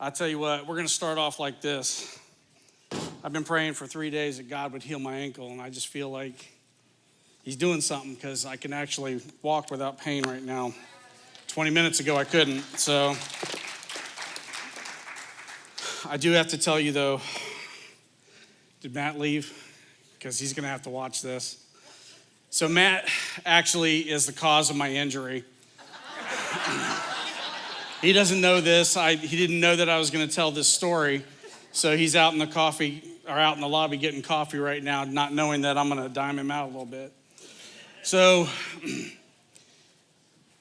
I tell you what, we're going to start off like this. I've been praying for 3 days that God would heal my ankle, and I just feel like he's doing something because I can actually walk without pain right now. 20 minutes ago, I couldn't. So I do have to tell you, though, did Matt leave? Because he's going to have to watch this. So Matt actually is the cause of my injury. He doesn't know this. He didn't know that I was going to tell this story. So he's out in the lobby getting coffee right now, not knowing that I'm going to dime him out a little bit. So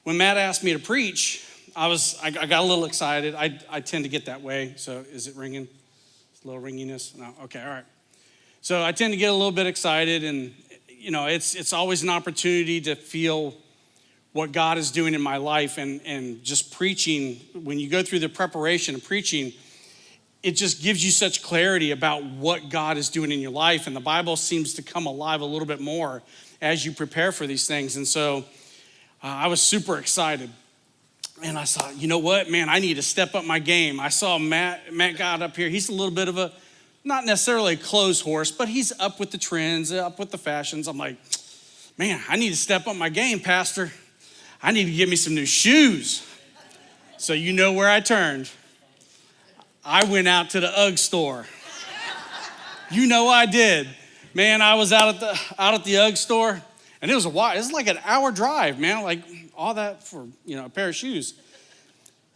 when Matt asked me to preach, I got a little excited. I tend to get that way. So is it ringing? It's a little ringiness? No? Okay, all right. So I tend to get a little bit excited, and it's always an opportunity to feel what God is doing in my life, and just preaching. When you go through the preparation of preaching, it just gives you such clarity about what God is doing in your life, and the Bible seems to come alive a little bit more as you prepare for these things. And so I was super excited, and I thought, you know what, man, I need to step up my game. I saw Matt got up here. He's a little bit of a, not necessarily a clothes horse, but he's up with the trends, up with the fashions. I'm like, man, I need to step up my game, Pastor. I need to get me some new shoes. So you know where I turned. I went out to the UGG store. You know I did. Man, I was out at the UGG store, and it was like an hour drive, man, like all that for, a pair of shoes.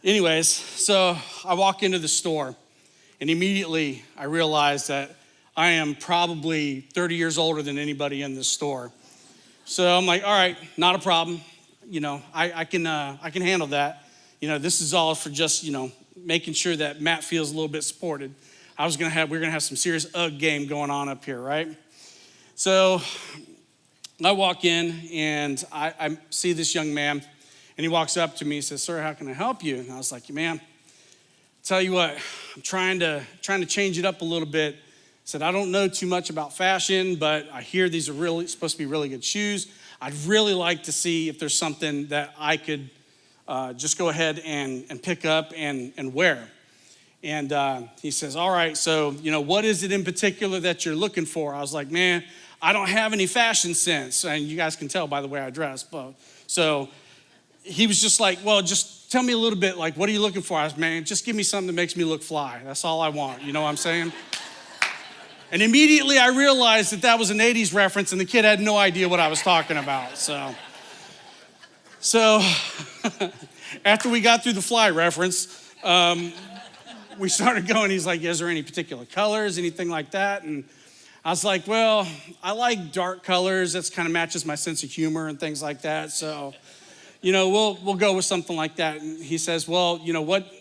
Anyways, so I walk into the store, and immediately I realized that I am probably 30 years older than anybody in this store. So I'm like, all right, not a problem. I can handle that. This is all for just, making sure that Matt feels a little bit supported. We're gonna have some serious UGG game going on up here, right? So I walk in, and I see this young man, and he walks up to me and says, "Sir, how can I help you?" And I was like, "Man, tell you what, I'm trying to change it up a little bit." I said, "I don't know too much about fashion, but I hear these are really supposed to be really good shoes. I'd really like to see if there's something that I could just go ahead and pick up and wear." And he says, "All right, so, what is it in particular that you're looking for?" I was like, "Man, I don't have any fashion sense." And you guys can tell by the way I dress. So he was just like, "Well, just tell me a little bit, like, what are you looking for?" I was, "Man, just give me something that makes me look fly. That's all I want." You know what I'm saying? And immediately I realized that was an 80s reference, and the kid had no idea what I was talking about. So after we got through the fly reference, we started going. He's like, "Is there any particular colors, anything like that?" And I was like, "Well, I like dark colors. That's kind of matches my sense of humor and things like that. So, we'll go with something like that." And he says, "Well, you know what?"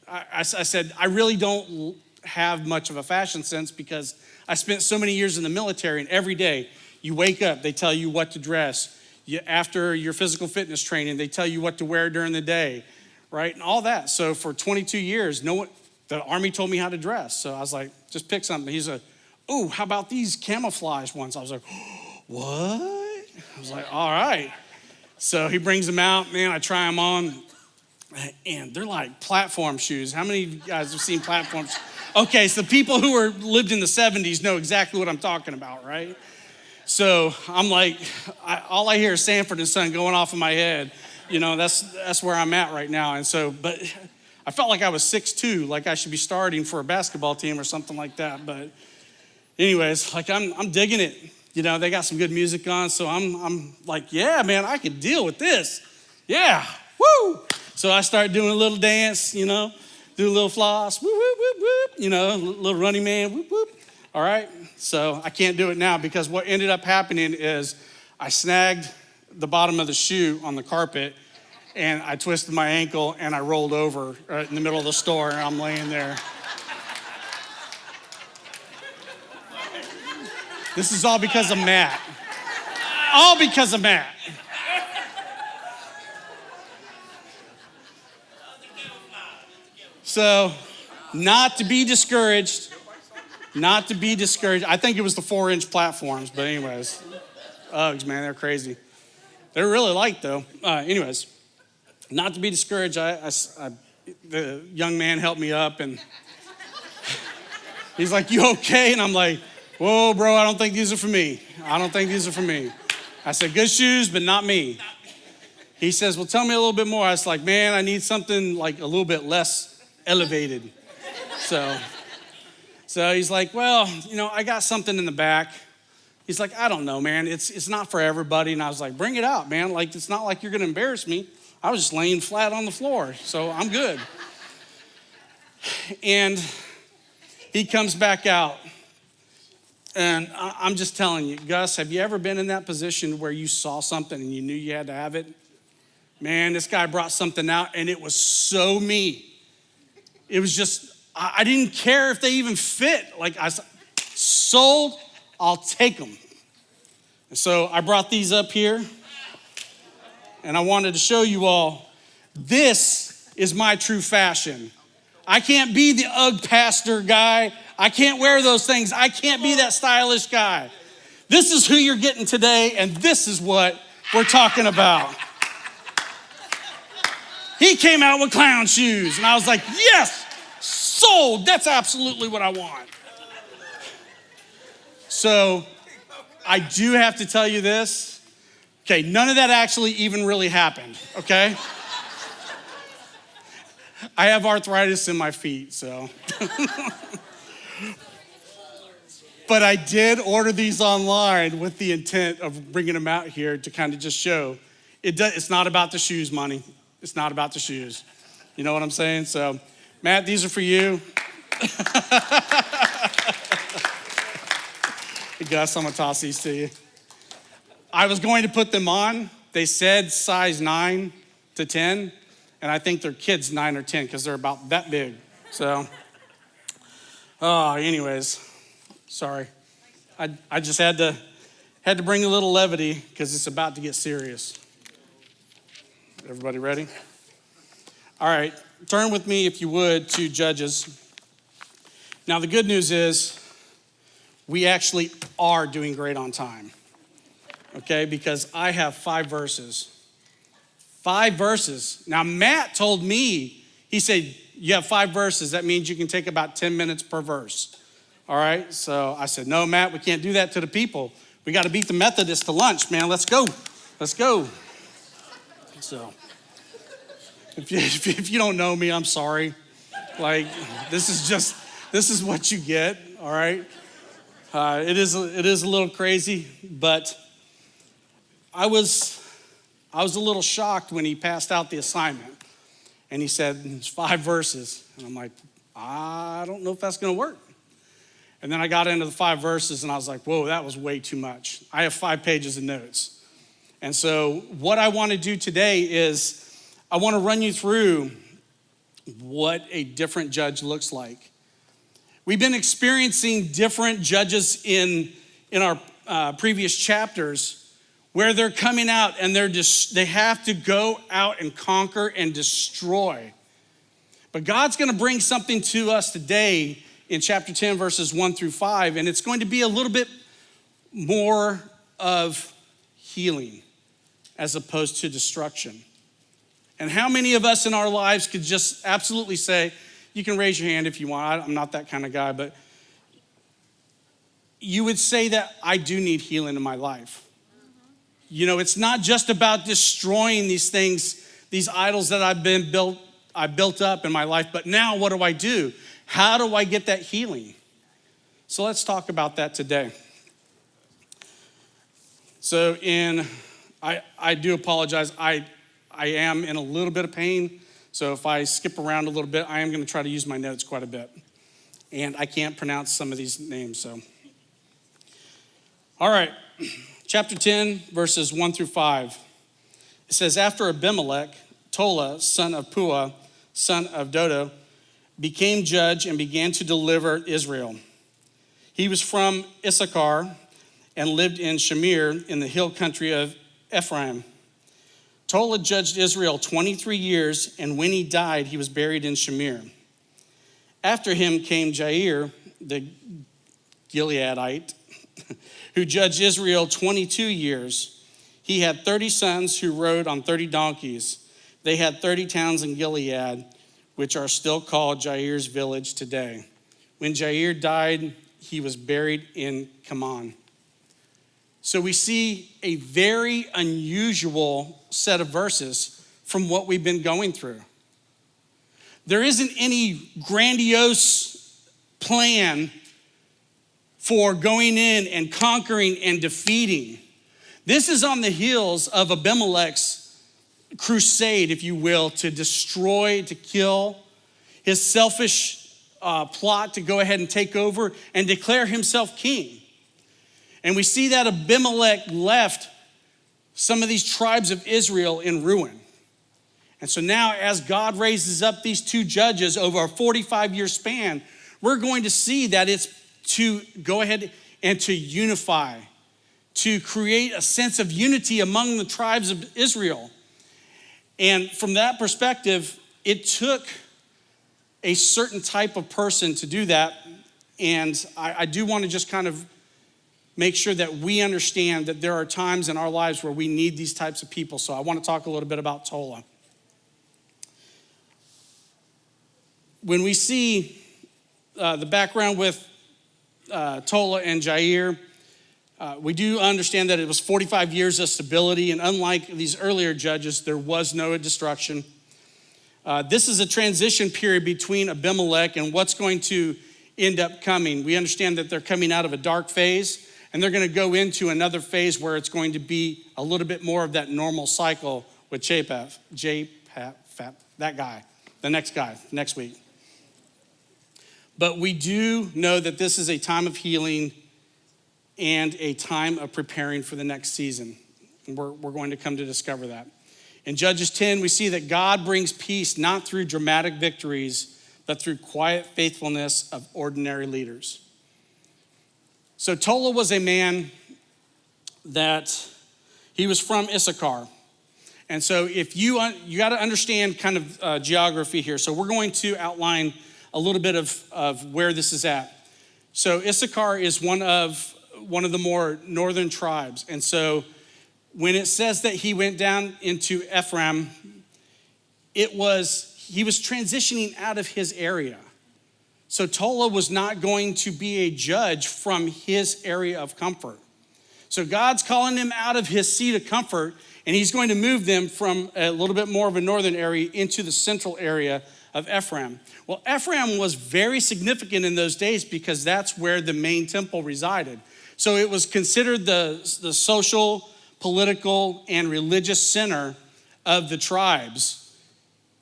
I said, "I really don't have much of a fashion sense because I spent so many years in the military, and every day you wake up, they tell you what to dress. After your physical fitness training, they tell you what to wear during the day, right? And all that. So for 22 years, the Army told me how to dress. So I was like, just pick something." He's like, "Oh, how about these camouflage ones?" I was like, "What?" I was like, "All right." So he brings them out, man, I try them on, and they're like platform shoes. How many of you guys have seen platform shoes? Okay, so people who lived in the 70s know exactly what I'm talking about, right? So I'm like, all I hear is Sanford and Son going off in my head. That's where I'm at right now. And so, but I felt like I was 6'2", like I should be starting for a basketball team or something like that. But anyways, like I'm digging it. They got some good music on, so I'm like, yeah, man, I could deal with this. Yeah, woo! So I start doing a little dance, do a little floss, whoop, whoop, whoop, whoop, little running man, whoop, whoop. All right, so I can't do it now because what ended up happening is I snagged the bottom of the shoe on the carpet, and I twisted my ankle, and I rolled over right in the middle of the store, and I'm laying there. This is all because of Matt. All because of Matt. So, not to be discouraged. I think it was the 4-inch platforms, but anyways, Uggs, man, they're crazy. They're really light though. Anyways, not to be discouraged, I the young man helped me up, and he's like, "You okay?" And I'm like, "Whoa, bro, I don't think these are for me. I don't think these are for me." I said, "Good shoes, but not me." He says, "Well, tell me a little bit more." I was like, "Man, I need something like a little bit less elevated." So he's like, "Well, I got something in the back." He's like, "I don't know, man. It's not for everybody." And I was like, "Bring it out, man. Like, it's not like you're gonna embarrass me. I was just laying flat on the floor, so I'm good." And he comes back out. And I'm just telling you, Gus, have you ever been in that position where you saw something and you knew you had to have it? Man, this guy brought something out, and it was so me. It was just, I didn't care if they even fit. Like, I said, sold, I'll take them. And so I brought these up here, and I wanted to show you all, this is my true fashion. I can't be the UGG pastor guy. I can't wear those things. I can't be that stylish guy. This is who you're getting today, and this is what we're talking about. He came out with clown shoes, and I was like, yes, sold. That's absolutely what I want. So I do have to tell you this. Okay, none of that actually even really happened, okay? I have arthritis in my feet, so. But I did order these online with the intent of bringing them out here to kind of just show. It's not about the shoes, money. It's not about the shoes. You know what I'm saying? So, Matt, these are for you. Hey, Gus, I'm gonna toss these to you. I was going to put them on. They said size 9 to 10, and I think they're kids 9 or 10 because they're about that big. So, anyways, sorry. I just had to bring a little levity because it's about to get serious. Everybody ready? All right, turn with me, if you would, to Judges. Now, the good news is we actually are doing great on time, okay? Because I have 5 verses. 5 verses. Now, Matt told me, he said, you have 5 verses. That means you can take about 10 minutes per verse. All right? So I said, no, Matt, we can't do that to the people. We got to beat the Methodists to lunch, man. Let's go. Let's go. So if you don't know me, I'm sorry. Like, this is what you get, all right? It is a little crazy, but I was a little shocked when he passed out the assignment. And he said, it's 5 verses. And I'm like, I don't know if that's going to work. And then I got into the 5 verses, and I was like, whoa, that was way too much. I have 5 pages of notes. And so what I want to do today is I want to run you through what a different judge looks like. We've been experiencing different judges in our previous chapters where they're coming out and they have to go out and conquer and destroy. But God's going to bring something to us today in chapter 10, verses 1 through 5, and it's going to be a little bit more of healing as opposed to destruction. And how many of us in our lives could just absolutely say, you can raise your hand if you want, I'm not that kind of guy, but you would say that I do need healing in my life. You know, it's not just about destroying these things, these idols that I built up in my life, but now what do I do? How do I get that healing? So let's talk about that today. So I do apologize. I am in a little bit of pain. So if I skip around a little bit, I am going to try to use my notes quite a bit. And I can't pronounce some of these names, so. All right, chapter 10, verses 1 through 5. It says, after Abimelech, Tola, son of Puah, son of Dodo, became judge and began to deliver Israel. He was from Issachar and lived in Shamir in the hill country of Ephraim. Tola judged Israel 23 years, and when he died, he was buried in Shamir. After him came Jair, the Gileadite, who judged Israel 22 years. He had 30 sons who rode on 30 donkeys. They had 30 towns in Gilead, which are still called Jair's village today. When Jair died, he was buried in Kaman. So we see a very unusual set of verses from what we've been going through. There isn't any grandiose plan for going in and conquering and defeating. This is on the heels of Abimelech's crusade, if you will, to destroy, to kill, his selfish plot to go ahead and take over and declare himself king. And we see that Abimelech left some of these tribes of Israel in ruin. And so now, as God raises up these two judges over a 45-year span, we're going to see that it's to go ahead and to unify, to create a sense of unity among the tribes of Israel. And from that perspective, it took a certain type of person to do that. And I do want to just kind of make sure that we understand that there are times in our lives where we need these types of people. So I want to talk a little bit about Tola. When we see the background with Tola and Jair, we do understand that it was 45 years of stability, and unlike these earlier judges, there was no destruction. This is a transition period between Abimelech and what's going to end up coming. We understand that they're coming out of a dark phase, and they're going to go into another phase where it's going to be a little bit more of that normal cycle with Japheth, that guy, the next guy, next week. But we do know that this is a time of healing and a time of preparing for the next season. And we're going to come to discover that. In Judges 10, we see that God brings peace not through dramatic victories, but through quiet faithfulness of ordinary leaders. So Tola was a man that he was from Issachar. And so if you got to understand kind of geography here. So we're going to outline a little bit of where this is at. So Issachar is one of the more northern tribes. And so when it says that he went down into Ephraim, he was transitioning out of his area. So Tola was not going to be a judge from his area of comfort. So God's calling him out of his seat of comfort, and he's going to move them from a little bit more of a northern area into the central area of Ephraim. Well, Ephraim was very significant in those days because that's where the main temple resided. So it was considered the social, political, and religious center of the tribes.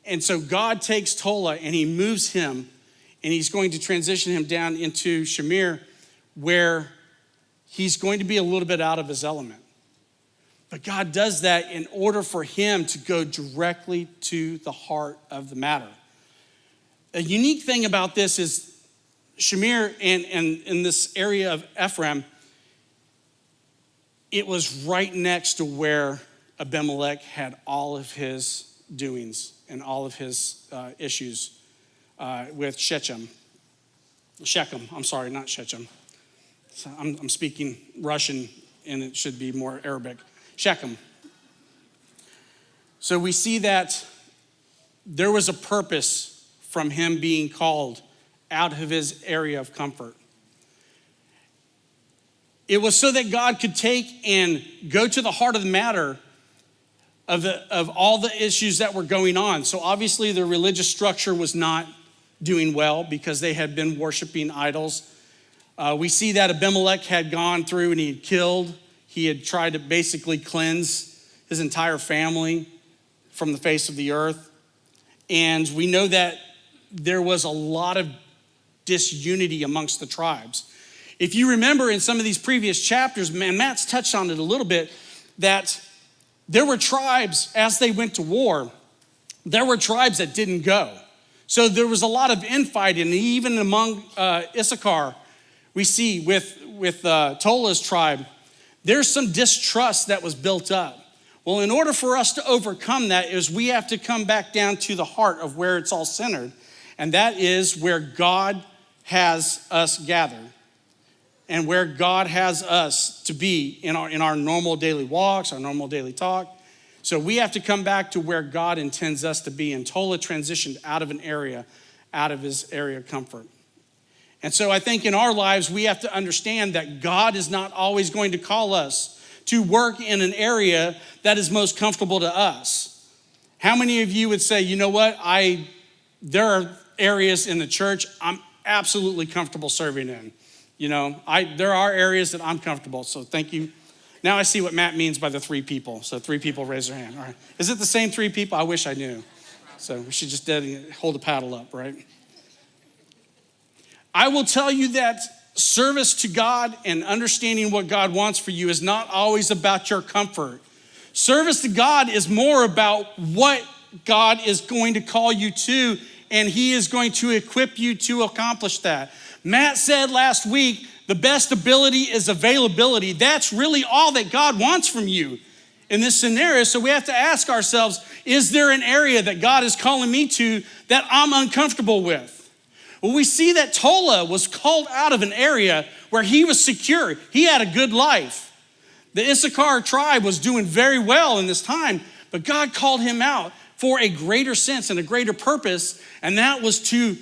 And so God takes Tola and he moves him, and he's going to transition him down into Shamir, where he's going to be a little bit out of his element. But God does that in order for him to go directly to the heart of the matter. A unique thing about this is Shamir and in this area of Ephraim, it was right next to where Abimelech had all of his doings and all of his issues with Shechem, I'm sorry, not Shechem. So I'm speaking Russian, and it should be more Arabic. Shechem. So we see that there was a purpose from him being called out of his area of comfort. It was so that God could take and go to the heart of the matter of all the issues that were going on. So obviously the religious structure was not doing well because they had been worshiping idols. We see that Abimelech had gone through and he had tried to basically cleanse his entire family from the face of the earth. And we know that there was a lot of disunity amongst the tribes. If you remember in some of these previous chapters, man, Matt's touched on it a little bit, that there were tribes, as they went to war, there were tribes that didn't go. So there was a lot of infighting, and even among Issachar, we see with Tola's tribe, there's some distrust that was built up. Well, in order for us to overcome that is we have to come back down to the heart of where it's all centered. And that is where God has us gathered and where God has us to be in our normal daily walks, our normal daily talk. So we have to come back to where God intends us to be. And Tola transitioned out of out of his area of comfort. And so I think in our lives, we have to understand that God is not always going to call us to work in an area that is most comfortable to us. How many of you would say, you know what, there are areas in the church I'm absolutely comfortable serving in. There are areas that I'm comfortable, so thank you. Now I see what Matt means by the 3 people. So 3 people raise their hand. All right. Is it the same 3 people? I wish I knew. So we should just hold the paddle up, right? I will tell you that service to God and understanding what God wants for you is not always about your comfort. Service to God is more about what God is going to call you to, and he is going to equip you to accomplish that. Matt said last week, the best ability is availability. That's really all that God wants from you in this scenario. So we have to ask ourselves, is there an area that God is calling me to that I'm uncomfortable with? Well, we see that Tola was called out of an area where he was secure. He had a good life. The Issachar tribe was doing very well in this time, but God called him out for a greater sense and a greater purpose, and that was to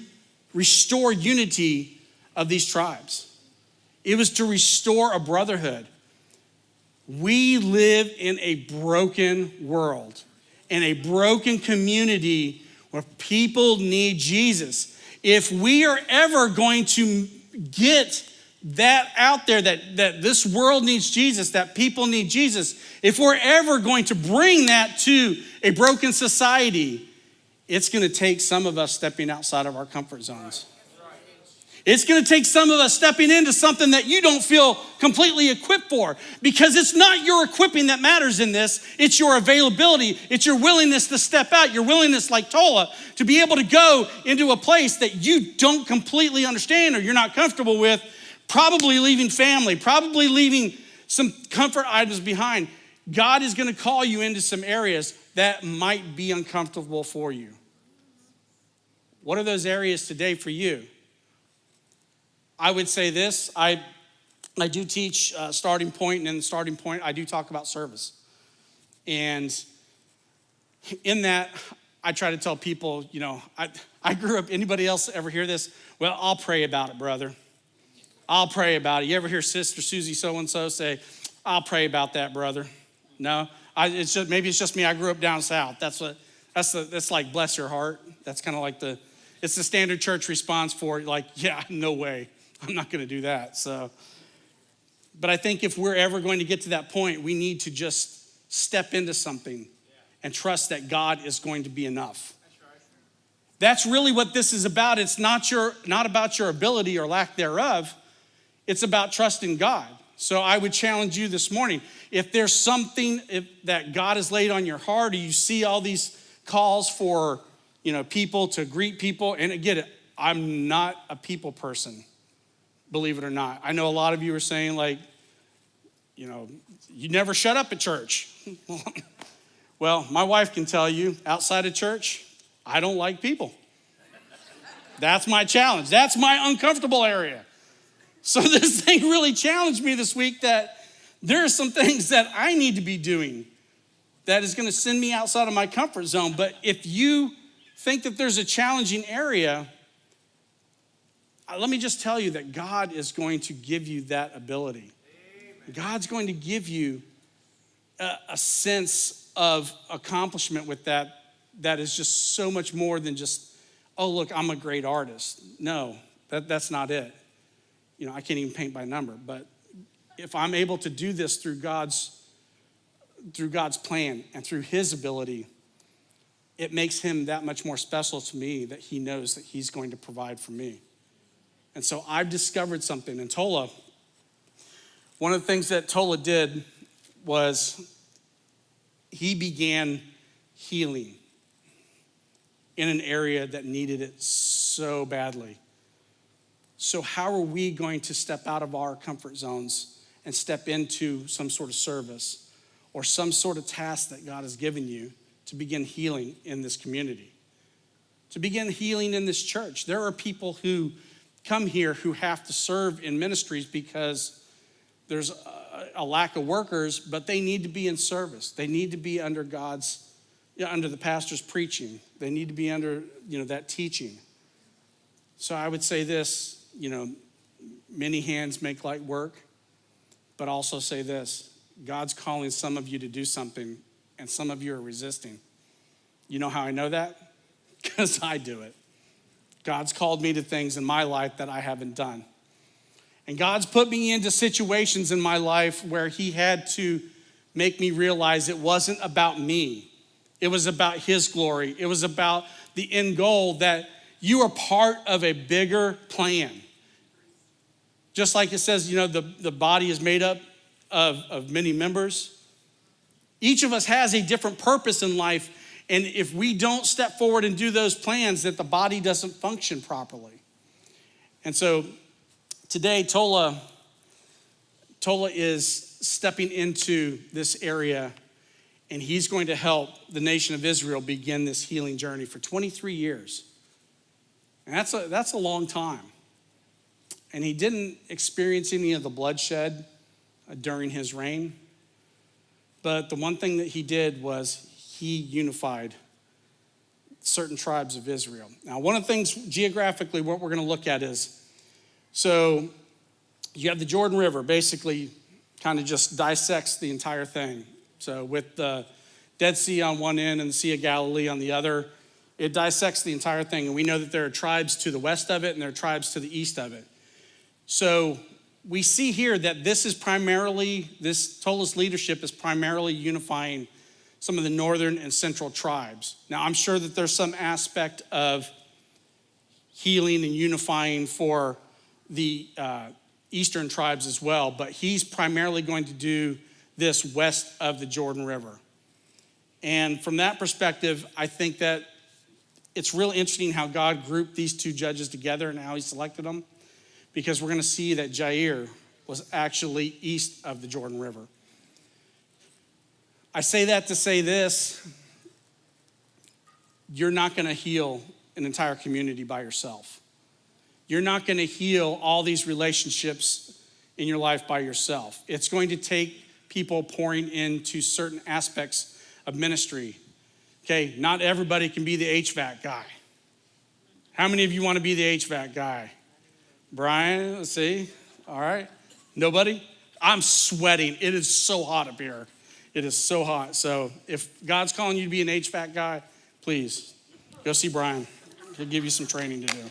restore unity of these tribes. It was to restore a brotherhood. We live in a broken world, in a broken community where people need Jesus. If we are ever going to get that out there, that this world needs Jesus, that people need Jesus, if we're ever going to bring that to a broken society, it's going to take some of us stepping outside of our comfort zones. It's going to take some of us stepping into something that you don't feel completely equipped for, because it's not your equipping that matters in this. It's your availability. It's your willingness to step out, your willingness, like Tola, to be able to go into a place that you don't completely understand or you're not comfortable with, probably leaving family, probably leaving some comfort items behind. God is going to call you into some areas that might be uncomfortable for you. What are those areas today for you? I would say this, I do teach Starting Point, and in the Starting Point, I do talk about service. And in that, I try to tell people, I grew up, anybody else ever hear this? Well, I'll pray about it, brother. I'll pray about it. You ever hear Sister Susie so-and-so say, I'll pray about that, brother? No, maybe it's just me. I grew up down south. That's like, bless your heart. That's kind of like it's the standard church response for like, yeah, no way. I'm not going to do that. But I think if we're ever going to get to that point, we need to just step into something and trust that God is going to be enough. That's really what this is about. It's not about your ability or lack thereof. It's about trusting God. So I would challenge you this morning, if there's something that God has laid on your heart, or you see all these calls for, people to greet people, and again, I'm not a people person. Believe it or not. I know a lot of you are saying you never shut up at church. Well, my wife can tell you, outside of church, I don't like people. That's my challenge. That's my uncomfortable area. So this thing really challenged me this week that there are some things that I need to be doing that is going to send me outside of my comfort zone. But if you think that there's a challenging area, let me just tell you that God is going to give you that ability. Amen. God's going to give you a sense of accomplishment with that is just so much more than just, oh, look, I'm a great artist. No, that's not it. I can't even paint by number. But if I'm able to do this through God's plan and through his ability, it makes him that much more special to me that he knows that he's going to provide for me. And so I've discovered something. And Tola, one of the things that Tola did was he began healing in an area that needed it so badly. So how are we going to step out of our comfort zones and step into some sort of service or some sort of task that God has given you to begin healing in this community, to begin healing in this church? There are people who come here who have to serve in ministries because there's a lack of workers, but they need to be in service. They need to be under under the pastor's preaching. They need to be under, that teaching. So I would say this, many hands make light work, but also say this: God's calling some of you to do something, and some of you are resisting. You know how I know that? Because I do it. God's called me to things in my life that I haven't done. And God's put me into situations in my life where he had to make me realize it wasn't about me. It was about his glory. It was about the end goal, that you are part of a bigger plan. Just like it says, the body is made up of many members. Each of us has a different purpose in life. And if we don't step forward and do those plans, that the body doesn't function properly. And so today, Tola is stepping into this area, and he's going to help the nation of Israel begin this healing journey for 23 years. And that's a long time. And he didn't experience any of the bloodshed during his reign. But the one thing that he did was he unified certain tribes of Israel. Now, one of the things geographically, what we're going to look at is, so you have the Jordan River, basically kind of just dissects the entire thing. So with the Dead Sea on one end and the Sea of Galilee on the other, it dissects the entire thing. And we know that there are tribes to the west of it and there are tribes to the east of it. So we see here that Tola's leadership is primarily unifying some of the northern and central tribes. Now, I'm sure that there's some aspect of healing and unifying for the eastern tribes as well, but he's primarily going to do this west of the Jordan River. And from that perspective, I think that it's really interesting how God grouped these two judges together and how he selected them, because we're going to see that Jair was actually east of the Jordan River. I say that to say this: you're not going to heal an entire community by yourself. You're not going to heal all these relationships in your life by yourself. It's going to take people pouring into certain aspects of ministry. Okay, not everybody can be the HVAC guy. How many of you want to be the HVAC guy? Brian, let's see. All right. Nobody? I'm sweating. It is so hot up here. It is so hot. So if God's calling you to be an HVAC guy, please go see Brian. He'll give you some training to do.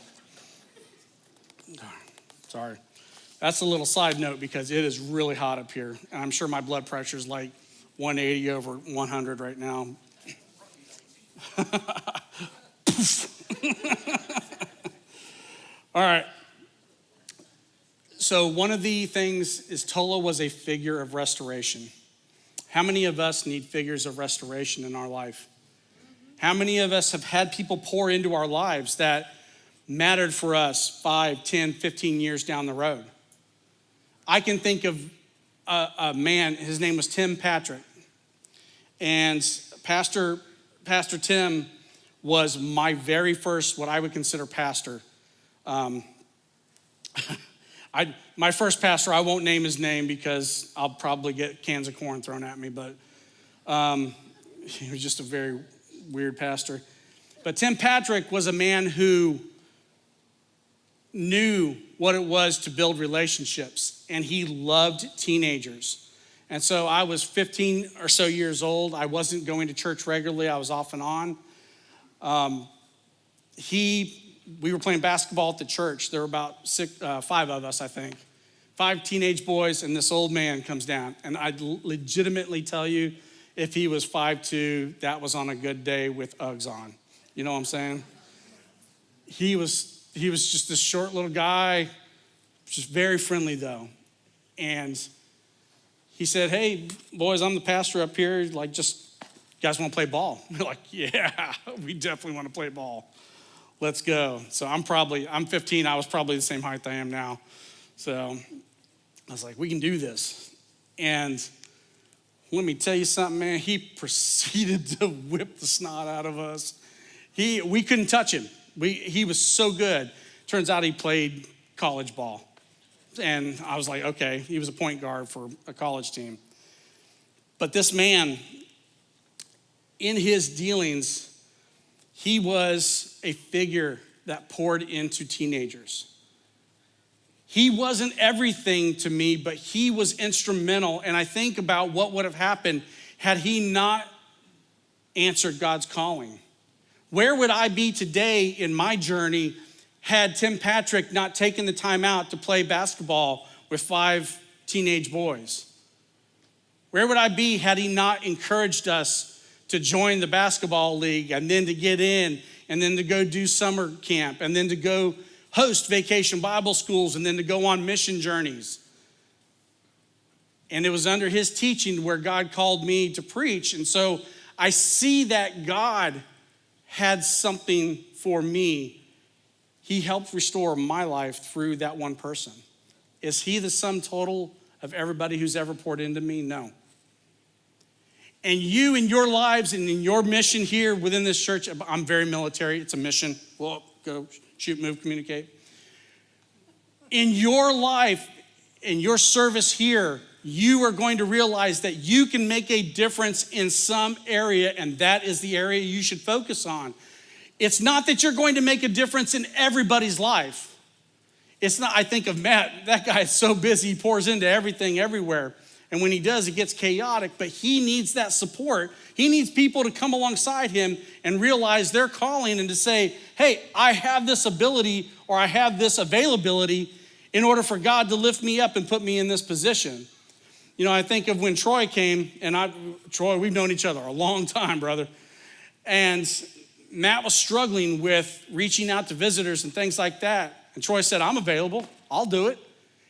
Sorry. That's a little side note because it is really hot up here. And I'm sure my blood pressure is like 180 over 100 right now. All right. So one of the things is Tola was a figure of restoration. How many of us need figures of restoration in our life? How many of us have had people pour into our lives that mattered for us 5, 10, 15 years down the road? I can think of a man, his name was Tim Patrick. And Pastor Tim was my very first, what I would consider pastor. My first pastor, I won't name his name because I'll probably get cans of corn thrown at me, but he was just a very weird pastor. But Tim Patrick was a man who knew what it was to build relationships, and he loved teenagers. And so I was 15 or so years old. I wasn't going to church regularly. I was off and on. We were playing basketball at the church. There were about 5 of us, I think. 5 teenage boys, and this old man comes down. And I'd legitimately tell you, if he was 5'2", that was on a good day with Uggs on. You know what I'm saying? He was just this short little guy, just very friendly though. And he said, "Hey, boys, I'm the pastor up here. Like, just, you guys want to play ball?" We're like, "Yeah, we definitely want to play ball. Let's go." So I'm 15. I was probably the same height I am now. So I was like, "We can do this." And let me tell you something, man. He proceeded to whip the snot out of us. We couldn't touch him. He was so good. Turns out he played college ball. And I was like, okay, he was a point guard for a college team. But this man, in his dealings, he was a figure that poured into teenagers. He wasn't everything to me, but he was instrumental. And I think about what would have happened had he not answered God's calling. Where would I be today in my journey had Tim Patrick not taken the time out to play basketball with 5 teenage boys? Where would I be had he not encouraged us to join the basketball league and then to get in and then to go do summer camp and then to go host vacation Bible schools and then to go on mission journeys? And it was under his teaching where God called me to preach. And so I see that God had something for me. He helped restore my life through that one person. Is he the sum total of everybody who's ever poured into me? No. And you in your lives and in your mission here within this church, I'm very military, it's a mission. Well, go shoot, move, communicate. In your life, in your service here, you are going to realize that you can make a difference in some area, and that is the area you should focus on. It's not that you're going to make a difference in everybody's life. It's not, I think of Matt, that guy is so busy, he pours into everything everywhere. And when he does, it gets chaotic, but he needs that support. He needs people to come alongside him and realize their calling and to say, hey, I have this ability or I have this availability in order for God to lift me up and put me in this position. You know, I think of when Troy came, and Troy, we've known each other a long time, brother. And Matt was struggling with reaching out to visitors and things like that. And Troy said, I'm available, I'll do it.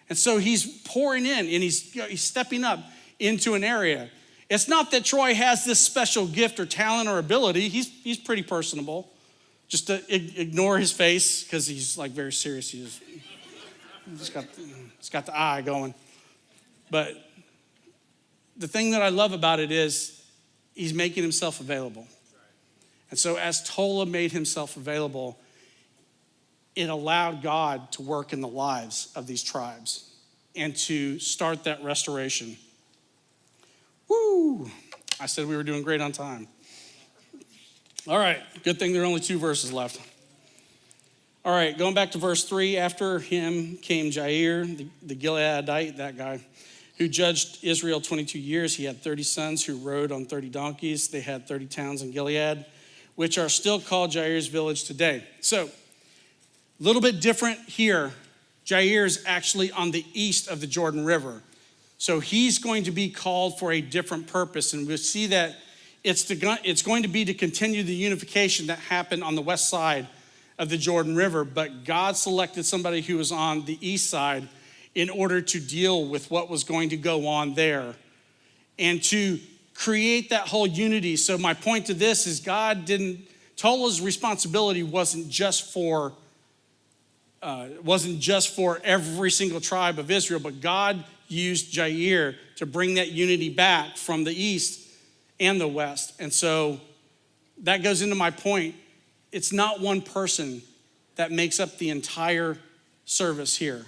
And so he's pouring in and he's stepping up into an area. It's not that Troy has this special gift or talent or ability. He's pretty personable. Just to ignore his face because he's like very serious. He's got the eye going. But the thing that I love about it is he's making himself available. And so as Tola made himself available, it allowed God to work in the lives of these tribes and to start that restoration. Woo! I said we were doing great on time. All right, good thing there are only 2 verses left. All right, going back to verse 3, after him came Jair, the Gileadite, that guy, who judged Israel 22 years. He had 30 sons who rode on 30 donkeys. They had 30 towns in Gilead, which are still called Jair's village today. So, a little bit different here. Jair is actually on the east of the Jordan River. So he's going to be called for a different purpose. And we'll see that it's going to be to continue the unification that happened on the west side of the Jordan River. But God selected somebody who was on the east side in order to deal with what was going to go on there and to create that whole unity. So my point to this is Tola's responsibility wasn't just for every single tribe of Israel, but God used Jair to bring that unity back from the east and the west. And so that goes into my point. It's not one person that makes up the entire service here.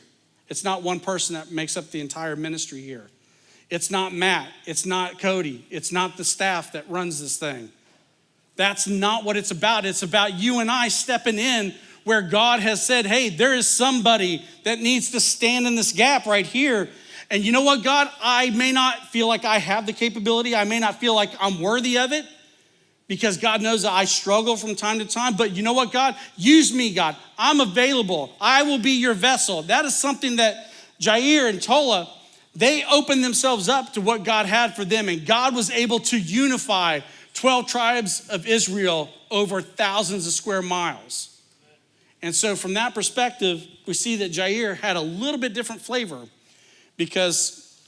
It's not one person that makes up the entire ministry here. It's not Matt. It's not Cody. It's not the staff that runs this thing. That's not what it's about. It's about you and I stepping in where God has said, hey, there is somebody that needs to stand in this gap right here. And you know what, God? I may not feel like I have the capability. I may not feel like I'm worthy of it because God knows that I struggle from time to time. But you know what, God? Use me, God. I'm available. I will be your vessel. That is something that Jair and Tola, they opened themselves up to what God had for them. And God was able to unify 12 tribes of Israel over thousands of square miles. And so from that perspective, we see that Jair had a little bit different flavor because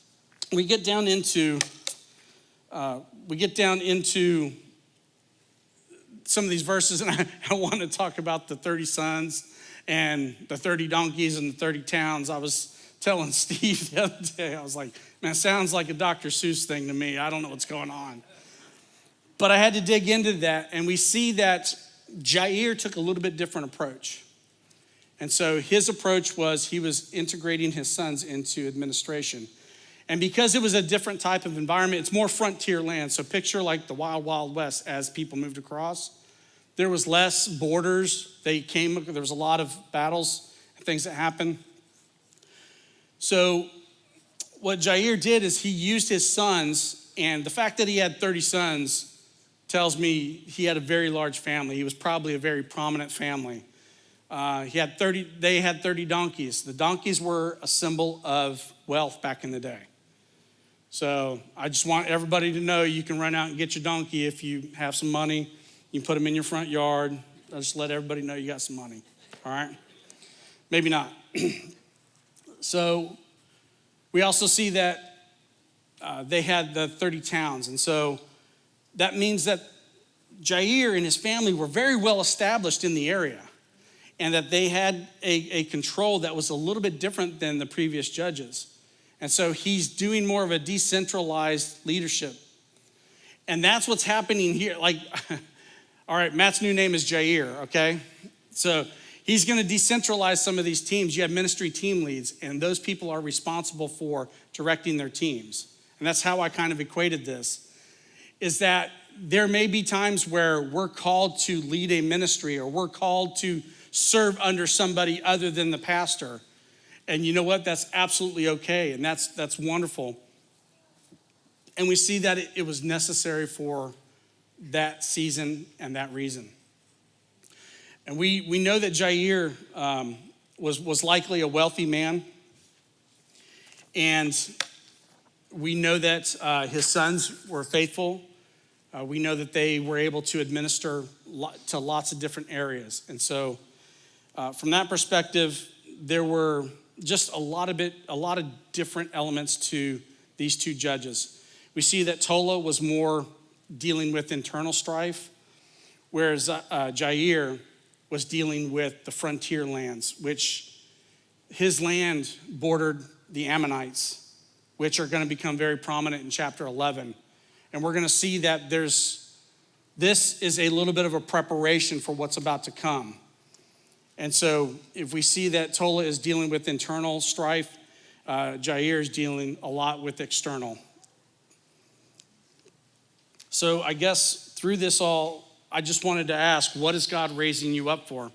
we get down into some of these verses, and I want to talk about the 30 sons and the 30 donkeys and the 30 towns. I was telling Steve the other day, I was like, man, it sounds like a Dr. Seuss thing to me. I don't know what's going on. But I had to dig into that, and we see that Jair took a little bit different approach. And so his approach was he was integrating his sons into administration. And because it was a different type of environment, it's more frontier land. So picture like the Wild Wild West as people moved across. There was less borders. There was a lot of battles and things that happened. So what Jair did is he used his sons, and the fact that he had 30 sons tells me he had a very large family. He was probably a very prominent family. They had 30 donkeys. The donkeys were a symbol of wealth back in the day. So I just want everybody to know you can run out and get your donkey if you have some money. You can put them in your front yard. I'll just let everybody know you got some money, all right? Maybe not. So we also see that they had the 30 towns. And so that means that Jair and his family were very well established in the area, and that they had a control that was a little bit different than the previous judges. And so he's doing more of a decentralized leadership. And that's what's happening here. Like, all right, Matt's new name is Jair, okay? So he's gonna decentralize some of these teams. You have ministry team leads, and those people are responsible for directing their teams. And that's how I kind of equated this, is that there may be times where we're called to lead a ministry, or we're called to serve under somebody other than the pastor. And you know what? That's absolutely okay, and that's wonderful. And we see that it was necessary for that season and that reason. And we know that Jair was likely a wealthy man. And we know that his sons were faithful. We know that they were able to administer to lots of different areas. And so from that perspective, there were just a lot of different elements to these two judges. We see that Tola was more dealing with internal strife, whereas Jair was dealing with the frontier lands, which his land bordered the Ammonites, which are going to become very prominent in chapter 11. And we're going to see that this is a little bit of a preparation for what's about to come. And so if we see that Tola is dealing with internal strife, Jair is dealing a lot with external. So I guess through this all, I just wanted to ask, what is God raising you up for?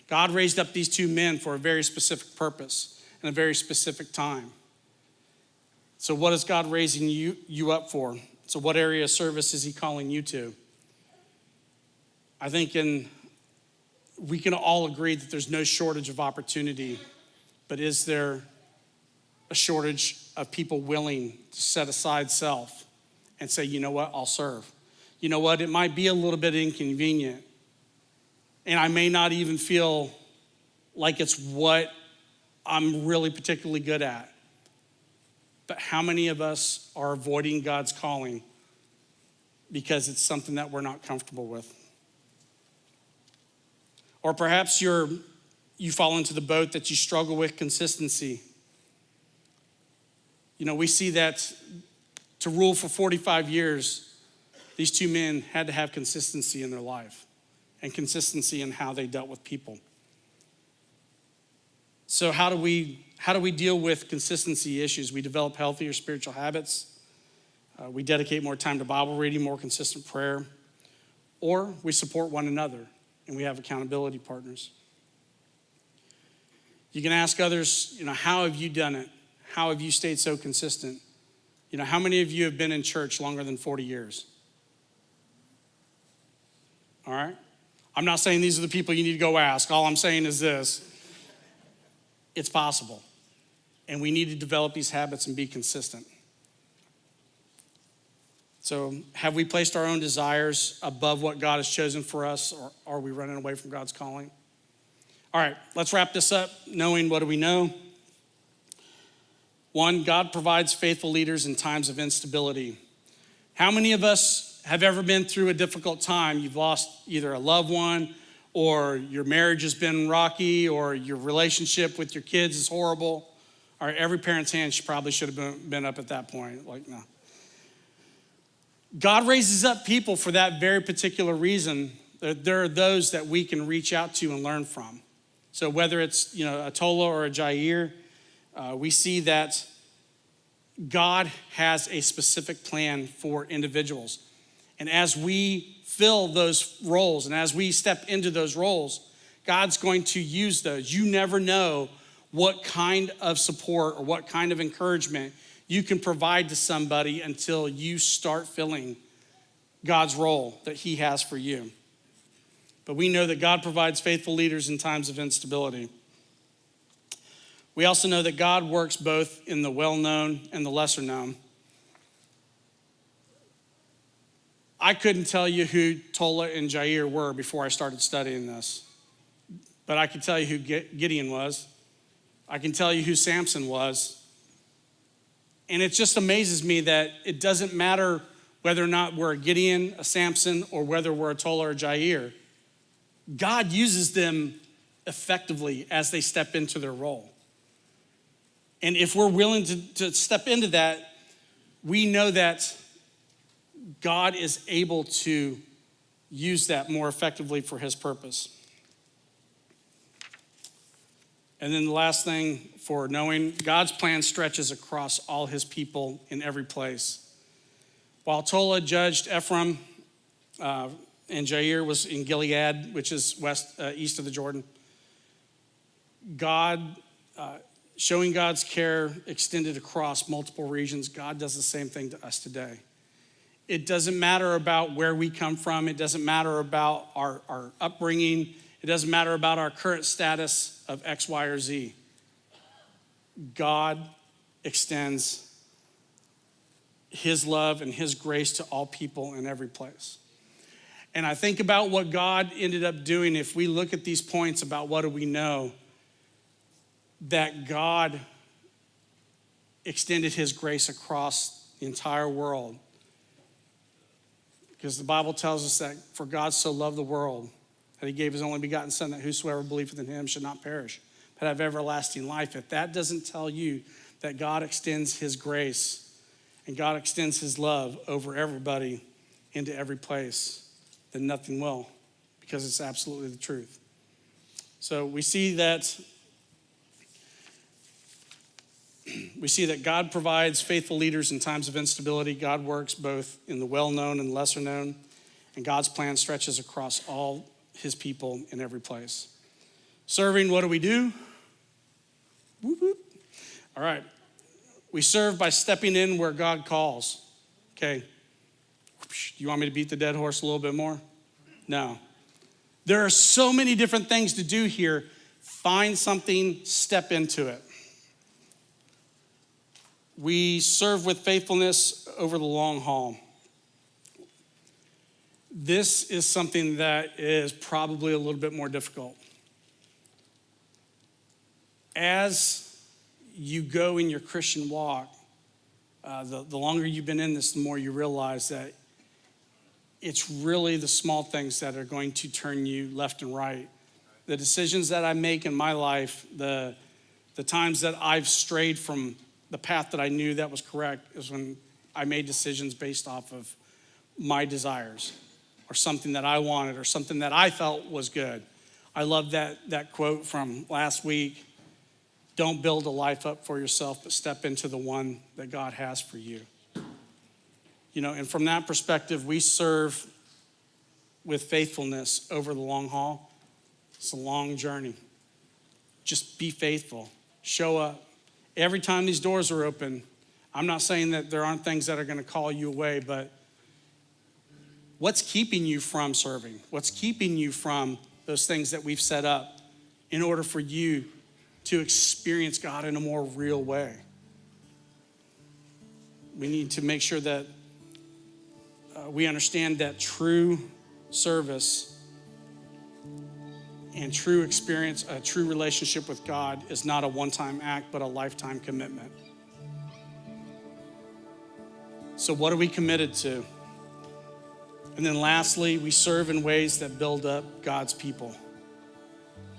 God raised up these two men for a very specific purpose and a very specific time. So what is God raising you up for? So what area of service is he calling you to? I think we can all agree that there's no shortage of opportunity, but is there a shortage of people willing to set aside self and say, you know what, I'll serve? You know what, it might be a little bit inconvenient, and I may not even feel like it's what I'm really particularly good at. But how many of us are avoiding God's calling because it's something that we're not comfortable with? Or perhaps you fall into the boat that you struggle with consistency. You know, we see that to rule for 45 years, these two men had to have consistency in their life and consistency in how they dealt with people. So how do we deal with consistency issues? We develop healthier spiritual habits. We dedicate more time to Bible reading, more consistent prayer, or we support one another and we have accountability partners. You can ask others, you know, how have you done it? How have you stayed so consistent? You know, how many of you have been in church longer than 40 years? All right? I'm not saying these are the people you need to go ask. All I'm saying is this: it's possible. And we need to develop these habits and be consistent. So have we placed our own desires above what God has chosen for us, or are we running away from God's calling? All right, let's wrap this up knowing what do we know? One, God provides faithful leaders in times of instability. How many of us have ever been through a difficult time? You've lost either a loved one, or your marriage has been rocky, or your relationship with your kids is horrible. All right, every parent's hand probably should have been up at that point. Like, no. God raises up people for that very particular reason. There are those that we can reach out to and learn from. So whether it's, a Tola or a Jair, we see that God has a specific plan for individuals. And as we fill those roles and as we step into those roles, God's going to use those. You never know what kind of support or what kind of encouragement you can provide to somebody until you start filling God's role that he has for you. But we know that God provides faithful leaders in times of instability. We also know that God works both in the well-known and the lesser-known. I couldn't tell you who Tola and Jair were before I started studying this, but I can tell you who Gideon was. I can tell you who Samson was. And it just amazes me that it doesn't matter whether or not we're a Gideon, a Samson, or whether we're a Tola or Jair. God uses them effectively as they step into their role. And if we're willing to step into that, we know that God is able to use that more effectively for his purpose. And then the last thing for knowing, God's plan stretches across all his people in every place. While Tola judged Ephraim and Jair was in Gilead, which is east of the Jordan, God, showing God's care extended across multiple regions, God does the same thing to us today. It doesn't matter about where we come from. It doesn't matter about our upbringing. It doesn't matter about our current status of X, Y, or Z. God extends his love and his grace to all people in every place. And I think about what God ended up doing. If we look at these points about what do we know, that God extended his grace across the entire world. Because the Bible tells us that for God so loved the world that he gave his only begotten son, that whosoever believeth in him should not perish, but have everlasting life. If that doesn't tell you that God extends his grace and God extends his love over everybody into every place, then nothing will, because it's absolutely the truth. So we see that God provides faithful leaders in times of instability. God works both in the well-known and lesser-known, and God's plan stretches across all his people in every place. Serving, what do we do? Whoop, whoop. All right. We serve by stepping in where God calls. Okay. You want me to beat the dead horse a little bit more? No. There are so many different things to do here. Find something, step into it. We serve with faithfulness over the long haul. This is something that is probably a little bit more difficult. As you go in your Christian walk, the longer you've been in this, the more you realize that it's really the small things that are going to turn you left and right. The decisions that I make in my life, the times that I've strayed from the path that I knew that was correct, is when I made decisions based off of my desires or something that I wanted or something that I felt was good. I love that quote from last week. Don't build a life up for yourself, but step into the one that God has for you. And from that perspective, we serve with faithfulness over the long haul. It's a long journey. Just be faithful. Show up. Every time these doors are open, I'm not saying that there aren't things that are going to call you away, but what's keeping you from serving? What's keeping you from those things that we've set up in order for you to experience God in a more real way? We need to make sure that we understand that true service and true experience, a true relationship with God is not a one-time act, but a lifetime commitment. So what are we committed to? And then lastly, we serve in ways that build up God's people.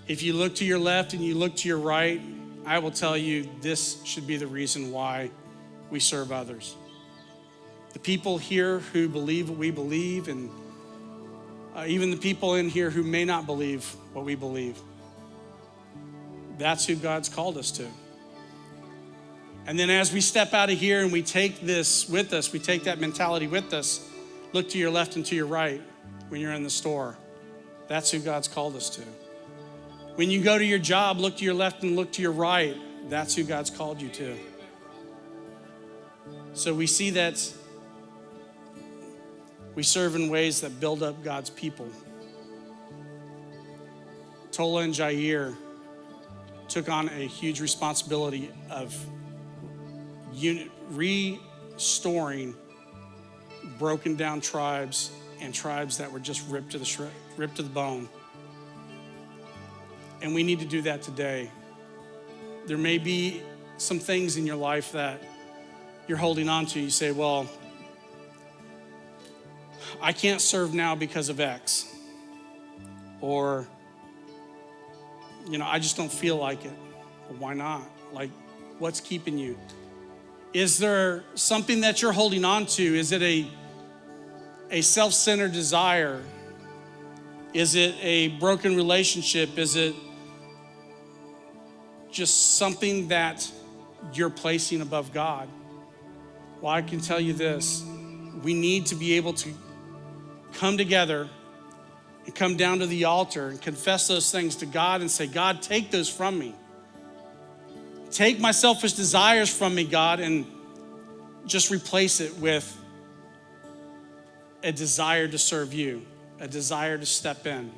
If you look to your left and you look to your right, I will tell you this should be the reason why we serve others. The people here who believe what we believe, and even the people in here who may not believe what we believe, That's who God's called us to. And then as we step out of here and we take this with us, we take that mentality with us, look to your left and to your right when you're in the store. That's who God's called us to. When you go to your job, look to your left and look to your right. That's who God's called you to. So we see that we serve in ways that build up God's people. Tola and Jair took on a huge responsibility of restoring broken down tribes and tribes that were just ripped to the bone. And we need to do that today. There may be some things in your life that you're holding on to. You say, well, I can't serve now because of X. Or, I just don't feel like it. Well, why not? Like, what's keeping you? Is there something that you're holding on to? Is it a self-centered desire? Is it a broken relationship? Is it just something that you're placing above God? Well, I can tell you this. We need to be able to come together and come down to the altar and confess those things to God and say, God, take those from me. Take my selfish desires from me, God, and just replace it with a desire to serve you, a desire to step in,